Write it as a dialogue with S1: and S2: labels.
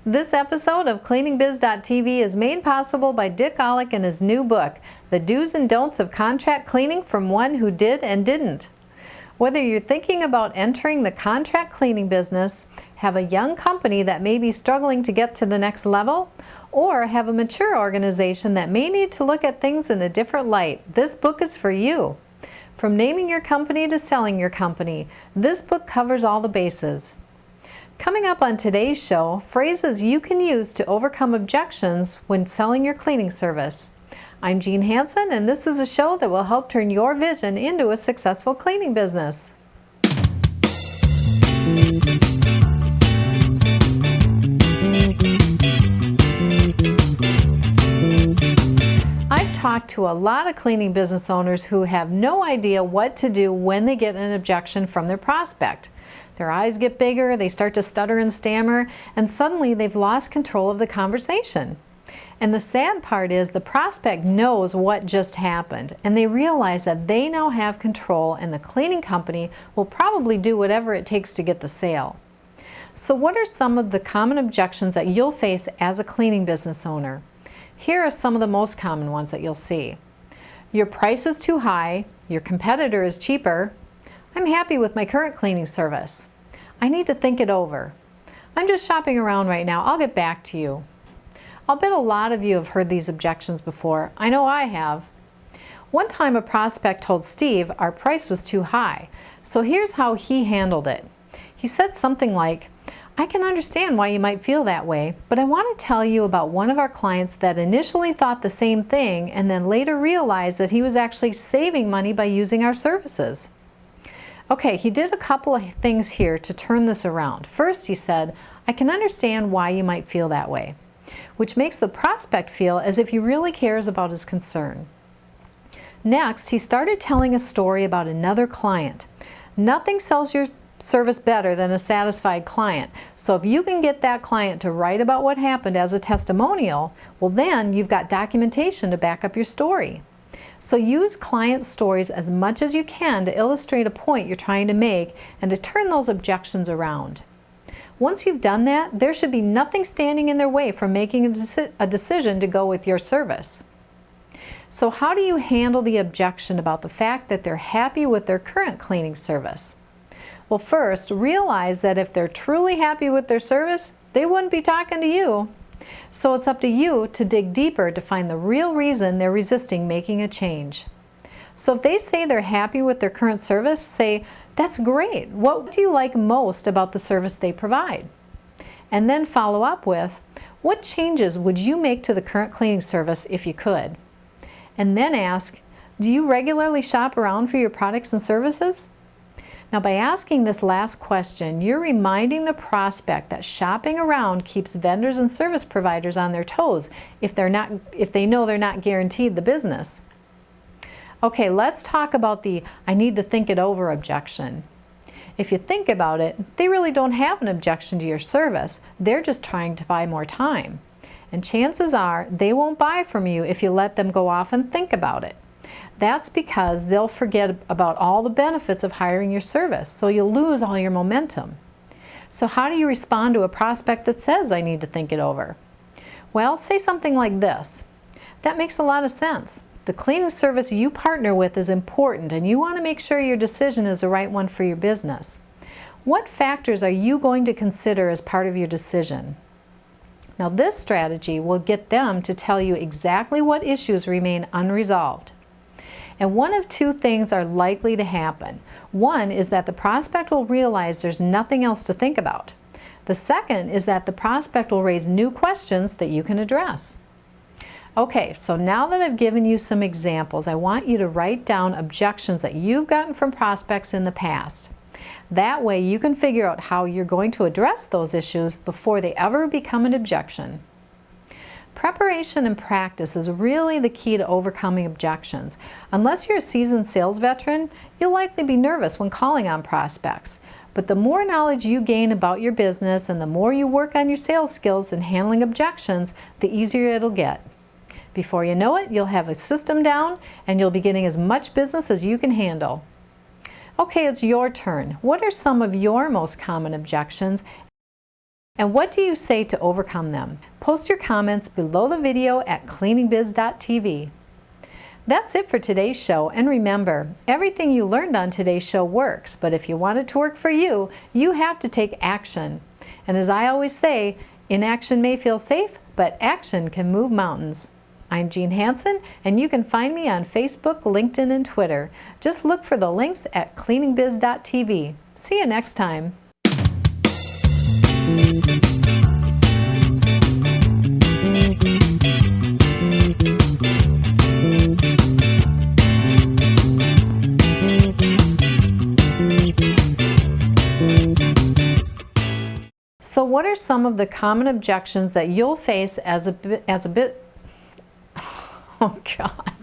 S1: This episode of CleaningBiz.tv is made possible by Dick Olick and his new book, The Do's and Don'ts of Contract Cleaning from One Who Did and Didn't. Whether you're thinking about entering the contract cleaning business, have a young company that may be struggling to get to the next level, or have a mature organization that may need to look at things in a different light, this book is for you. From naming your company to selling your company, this book covers all the bases. Coming up on today's show, phrases you can use to overcome objections when selling your cleaning service. I'm Jean Hansen, and this is a show that will help turn your vision into a successful cleaning business. I've talked to a lot of cleaning business owners who have no idea what to do when they get an objection from their prospect. Their eyes get bigger, they start to stutter and stammer, and suddenly they've lost control of the conversation. And the sad part is the prospect knows what just happened, and they realize that they now have control and the cleaning company will probably do whatever it takes to get the sale. So what are some of the common objections that you'll face as a cleaning business owner? Here are some of the most common ones that you'll see. Your price is too high, your competitor is cheaper, I'm happy with my current cleaning service, I need to think it over, I'm just shopping around right now, I'll get back to you. I'll bet a lot of you have heard these objections before. I know I have. One time a prospect told Steve our price was too high, so here's how he handled it. He said something like, I can understand why you might feel that way, but I want to tell you about one of our clients that initially thought the same thing and then later realized that he was actually saving money by using our services. Okay, he did a couple of things here to turn this around. First, he said, I can understand why you might feel that way, which makes the prospect feel as if he really cares about his concern. Next, he started telling a story about another client. Nothing sells your service better than a satisfied client. So if you can get that client to write about what happened as a testimonial, well then you've got documentation to back up your story. So use client stories as much as you can to illustrate a point you're trying to make and to turn those objections around. Once you've done that, there should be nothing standing in their way from making a decision to go with your service. So how do you handle the objection about the fact that they're happy with their current cleaning service? Well, first, realize that if they're truly happy with their service, they wouldn't be talking to you. So it's up to you to dig deeper to find the real reason they're resisting making a change. So if they say they're happy with their current service, say, that's great. What do you like most about the service they provide? And then follow up with, what changes would you make to the current cleaning service if you could? And then ask, do you regularly shop around for your products and services? Now by asking this last question, you're reminding the prospect that shopping around keeps vendors and service providers on their toes if they know they're not guaranteed the business. Okay, let's talk about the I need to think it over objection. If you think about it, they really don't have an objection to your service. They're just trying to buy more time. And chances are they won't buy from you if you let them go off and think about it. That's because they'll forget about all the benefits of hiring your service, so you'll lose all your momentum. So how do you respond to a prospect that says, I need to think it over? Well, say something like this. That makes a lot of sense. The cleaning service you partner with is important and you want to make sure your decision is the right one for your business. What factors are you going to consider as part of your decision? Now this strategy will get them to tell you exactly what issues remain unresolved. And one of two things are likely to happen. One is that the prospect will realize there's nothing else to think about. The second is that the prospect will raise new questions that you can address. Okay, so now that I've given you some examples, I want you to write down objections that you've gotten from prospects in the past. That way you can figure out how you're going to address those issues before they ever become an objection. Preparation and practice is really the key to overcoming objections. Unless you're a seasoned sales veteran, you'll likely be nervous when calling on prospects. But the more knowledge you gain about your business and the more you work on your sales skills and handling objections, the easier it'll get. Before you know it, you'll have a system down and you'll be getting as much business as you can handle. Okay, it's your turn. What are some of your most common objections? And what do you say to overcome them? Post your comments below the video at cleaningbiz.tv. That's it for today's show, and remember, everything you learned on today's show works, but if you want it to work for you, you have to take action. And as I always say, inaction may feel safe, but action can move mountains. I'm Jean Hansen, and you can find me on Facebook, LinkedIn, and Twitter. Just look for the links at cleaningbiz.tv. See you next time. So what are some of the common objections that you'll face as a bit, oh God.